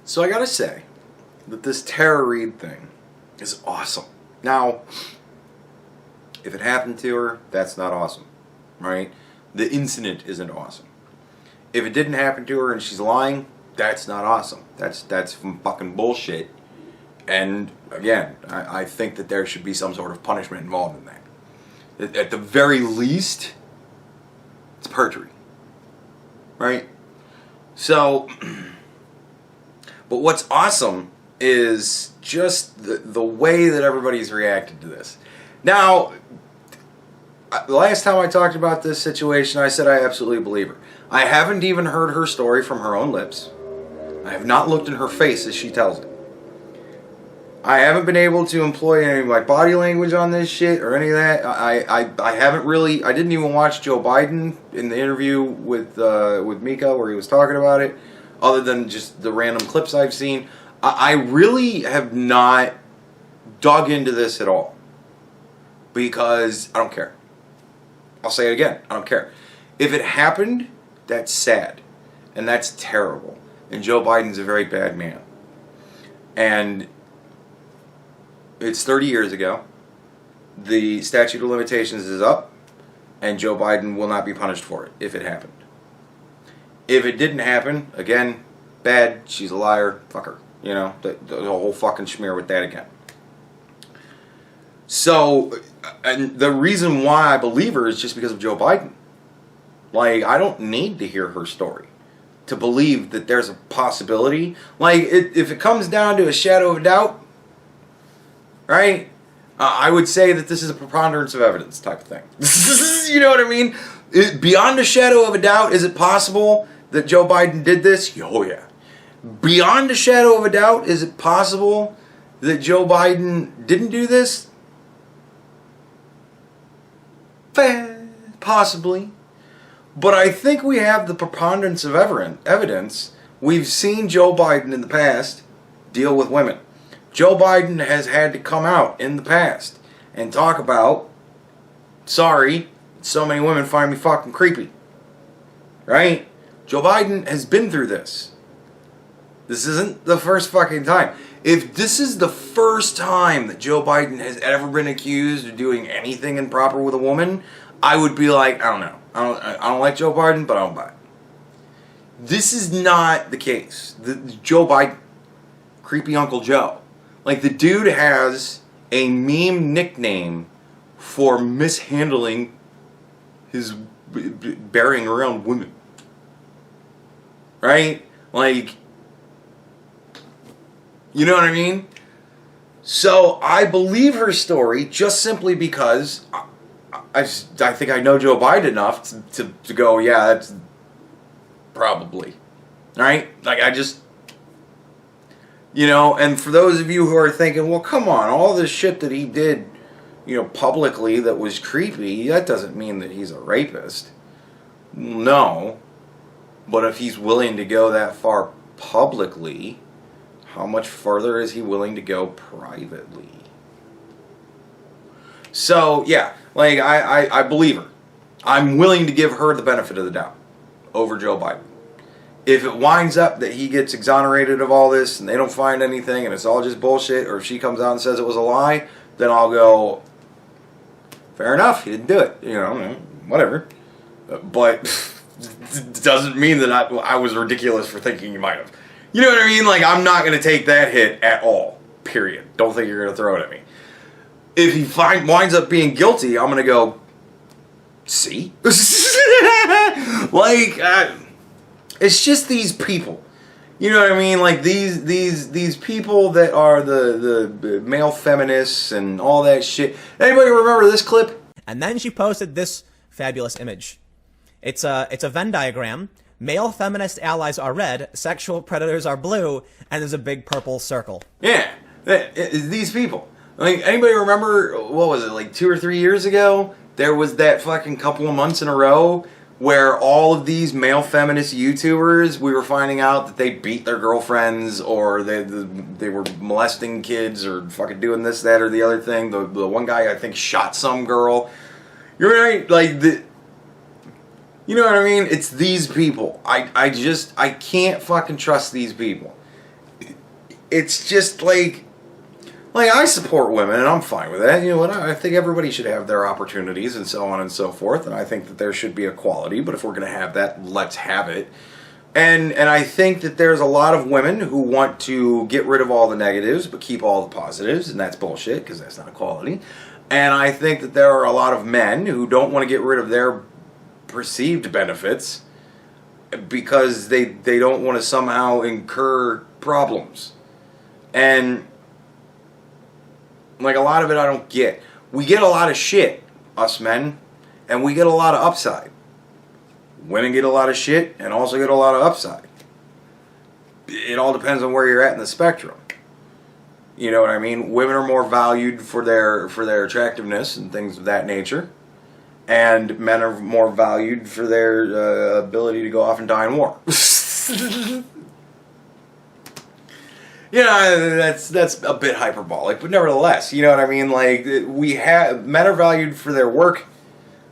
So I gotta say that this Tara Reid thing is awesome. Now, if it happened to her, that's not awesome, right? The incident isn't awesome. If it didn't happen to her and she's lying, that's not awesome. That's fucking bullshit. And again, I think that there should be some sort of punishment involved in that. At the very least, it's perjury, right? So, but what's awesome is just the way that everybody's reacted to this. Now, the last time I talked about this situation, I said I absolutely believe her. I haven't even heard her story from her own lips. I have not looked in her face as she tells it. I haven't been able to employ any of my body language on this shit or any of that. I haven't really. I didn't even watch Joe Biden in the interview with Mika where he was talking about it, other than just the random clips I've seen. I really have not dug into this at all because I don't care. I'll say it again. I don't care. If it happened, that's sad and that's terrible. And Joe Biden's a very bad man. And it's 30 years ago. The statute of limitations is up, and Joe Biden will not be punished for it if it happened. If it didn't happen, again, bad, she's a liar, fuck her. You know, the whole fucking schmear with that again. So, and the reason why I believe her is just because of Joe Biden. Like, I don't need to hear her story to believe that there's a possibility. Like, if it comes down to a shadow of a doubt, right? I would say that this is a preponderance of evidence type of thing. You know what I mean? Beyond a shadow of a doubt, is it possible that Joe Biden did this? Oh, yeah. Beyond a shadow of a doubt, is it possible that Joe Biden didn't do this? Possibly. But I think we have the preponderance of evidence. We've seen Joe Biden in the past deal with women. Joe Biden has had to come out in the past and talk about, sorry, so many women find me fucking creepy. Right? Joe Biden has been through this. This isn't the first fucking time. If this is the first time that Joe Biden has ever been accused of doing anything improper with a woman, I would be like, I don't know. I don't like Joe Biden, but I don't buy it. This is not the case. Joe Biden, creepy Uncle Joe. Like, the dude has a meme nickname for mishandling his bearing around women. Right? Like, you know what I mean? So, I believe her story just simply because I think I know Joe Biden enough to go, yeah, that's probably. Right? Like, I just... You know, and for those of you who are thinking, well, come on, all this shit that he did, you know, publicly that was creepy, that doesn't mean that he's a rapist. No. But if he's willing to go that far publicly, how much further is he willing to go privately? So, yeah, like, I believe her. I'm willing to give her the benefit of the doubt over Joe Biden. If it winds up that he gets exonerated of all this and they don't find anything and it's all just bullshit, or if she comes out and says it was a lie, then I'll go, fair enough, he didn't do it. You know, whatever. But it doesn't mean that I was ridiculous for thinking he might have. You know what I mean? Like, I'm not going to take that hit at all. Period. Don't think you're going to throw it at me. If he winds up being guilty, I'm going to go, see? Like, it's just these people. You know what I mean? Like, these people that are the male feminists and all that shit. Anybody remember this clip? And then she posted this fabulous image. It's a Venn diagram. Male feminist allies are red, sexual predators are blue, and there's a big purple circle. Yeah, these people. Like, anybody remember, what was it, like 2 or 3 years ago? There was that fucking couple of months in a row where all of these male feminist YouTubers, we were finding out that they beat their girlfriends, or they were molesting kids, or fucking doing this, that, or the other thing. The one guy, I think, shot some girl. You're right, like, you know what I mean? It's these people. I can't fucking trust these people. it's just like I support women and I'm fine with that. You know what? I think everybody should have their opportunities and so on and so forth. And I think that there should be equality. But if we're going to have that, let's have it. And I think that there's a lot of women who want to get rid of all the negatives but keep all the positives. And that's bullshit because that's not equality. And I think that there are a lot of men who don't want to get rid of their perceived benefits because they don't want to somehow incur problems. And like a lot of it I don't get. We get a lot of shit, us men, and we get a lot of upside. Women get a lot of shit and also get a lot of upside. It all depends on where you're at in the spectrum. You know what I mean? Women are more valued for their attractiveness and things of that nature. And men are more valued for their ability to go off and die in war. You know, that's a bit hyperbolic, but nevertheless, you know what I mean? Like, men are valued for their work.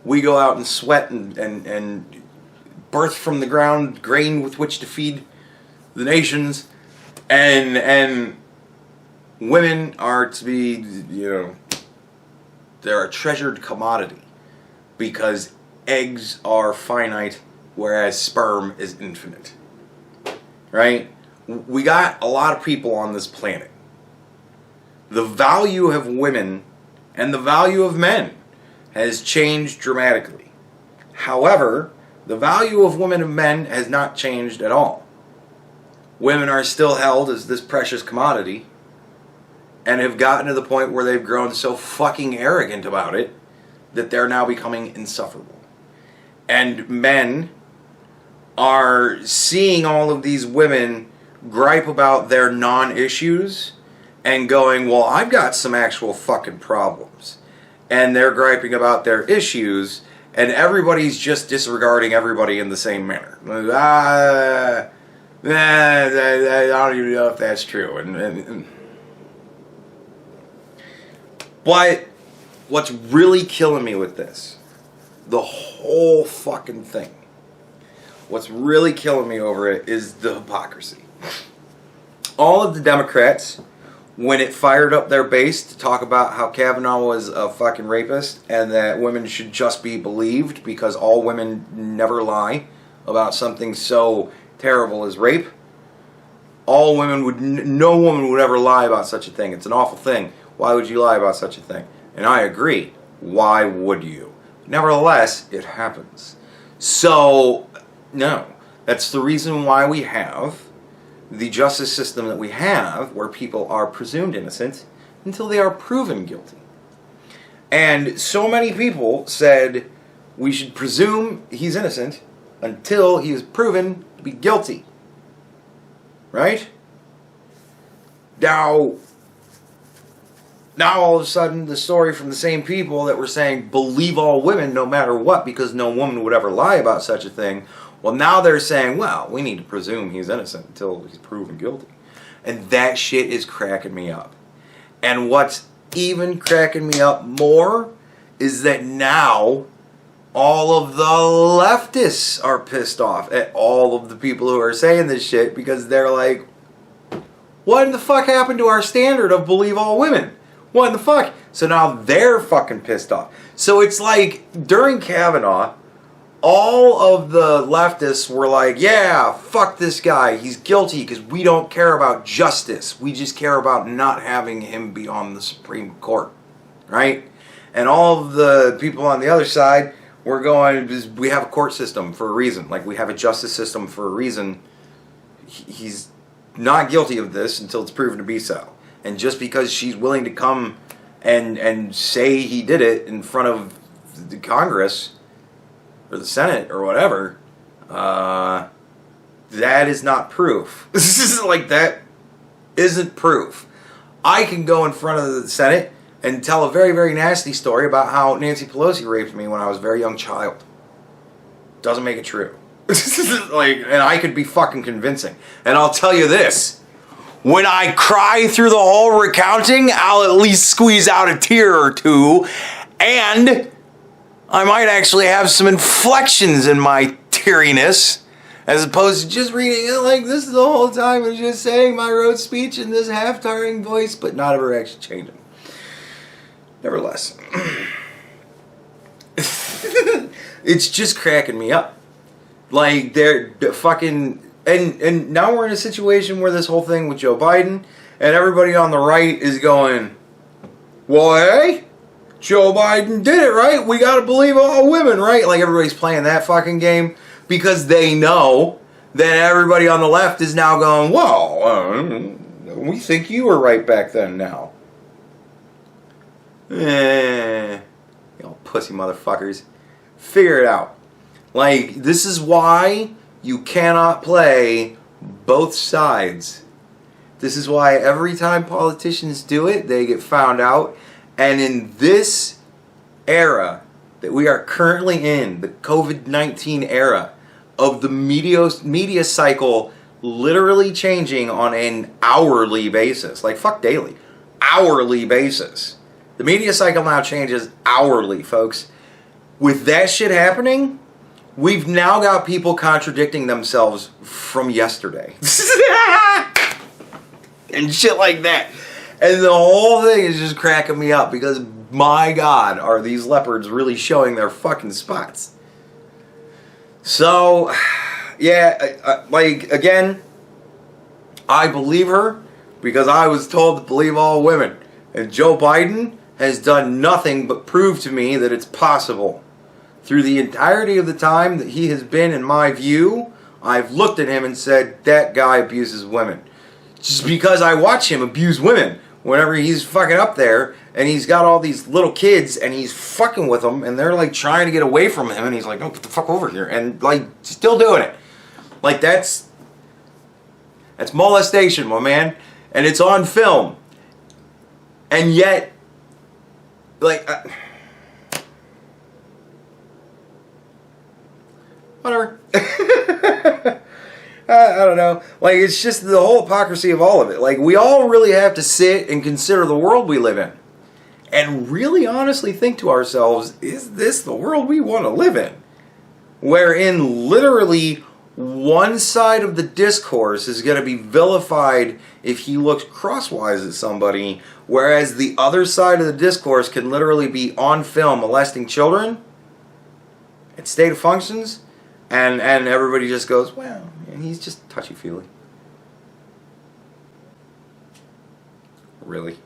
We go out and sweat and birth from the ground grain with which to feed the nations. And women are to be, you know, they're a treasured commodity because eggs are finite, whereas sperm is infinite. Right? We got a lot of people on this planet. The value of women and the value of men has changed dramatically. However, the value of women and men has not changed at all. Women are still held as this precious commodity and have gotten to the point where they've grown so fucking arrogant about it that they're now becoming insufferable. And men are seeing all of these women gripe about their non-issues and going, well, I've got some actual fucking problems. And they're griping about their issues, and everybody's just disregarding everybody in the same manner. I don't even know if that's true. But what's really killing me with this, the whole fucking thing, what's really killing me over it is the hypocrisy. All of the Democrats, when it fired up their base to talk about how Kavanaugh was a fucking rapist and that women should just be believed because all women never lie about something so terrible as rape, all women would, no woman would ever lie about such a thing. It's an awful thing. Why would you lie about such a thing? And I agree. Why would you? Nevertheless, it happens. So, no. That's the reason why we have the justice system that we have, where people are presumed innocent until they are proven guilty. And so many people said we should presume he's innocent until he is proven to be guilty. Right? Now all of a sudden, the story from the same people that were saying believe all women no matter what because no woman would ever lie about such a thing, well, now they're saying, well, we need to presume he's innocent until he's proven guilty. And that shit is cracking me up. And what's even cracking me up more is that now all of the leftists are pissed off at all of the people who are saying this shit because they're like, what in the fuck happened to our standard of believe all women? What in the fuck? So now they're fucking pissed off. So it's like during Kavanaugh, all of the leftists were like, yeah, fuck this guy. He's guilty because we don't care about justice. We just care about not having him be on the Supreme Court. Right? And all of the people on the other side were going, we have a court system for a reason. Like, we have a justice system for a reason. He's not guilty of this until it's proven to be so. And just because she's willing to come and say he did it in front of the Congress or the Senate or whatever, that is not proof. This is like, that isn't proof. I can go in front of the Senate and tell a very, very nasty story about how Nancy Pelosi raped me when I was a very young child. Doesn't make it true. Like, and I could be fucking convincing. And I'll tell you this. When I cry through the whole recounting, I'll at least squeeze out a tear or two. And I might actually have some inflections in my teariness As opposed to just reading it like this the whole time and just saying my rote speech in this half-tiring voice, but not ever actually changing. Nevertheless. It's just cracking me up. Like, they're fucking... And now we're in a situation where this whole thing with Joe Biden and everybody on the right is going, well, hey, Joe Biden did it, right? We gotta believe all women, right? Like, everybody's playing that fucking game because they know that everybody on the left is now going, well, we think you were right back then now. You know, pussy motherfuckers. Figure it out. Like, this is why you cannot play both sides. This is why every time politicians do it, they get found out. And in this era that we are currently in, the COVID-19 era, of the media cycle literally changing on an hourly basis. Like, fuck daily. Hourly basis. The media cycle now changes hourly, folks. With that shit happening, we've now got people contradicting themselves from yesterday. And shit like that. And the whole thing is just cracking me up because, my God, are these leopards really showing their fucking spots. So, yeah, like, again, I believe her because I was told to believe all women. And Joe Biden has done nothing but prove to me that it's possible. Through the entirety of the time that he has been in my view, I've looked at him and said, that guy abuses women. Just because I watch him abuse women whenever he's fucking up there and he's got all these little kids and he's fucking with them and they're like trying to get away from him and he's like, no, get the fuck over here, and like still doing it. Like, that's molestation, my man, and it's on film. And yet, like, whatever. I don't know. Like, it's just the whole hypocrisy of all of it. Like, we all really have to sit and consider the world we live in. And really honestly think to ourselves, is this the world we want to live in? Wherein literally one side of the discourse is going to be vilified if he looks crosswise at somebody, whereas the other side of the discourse can literally be on film molesting children at state of functions, and everybody just goes, well, he's just touchy-feely. Really?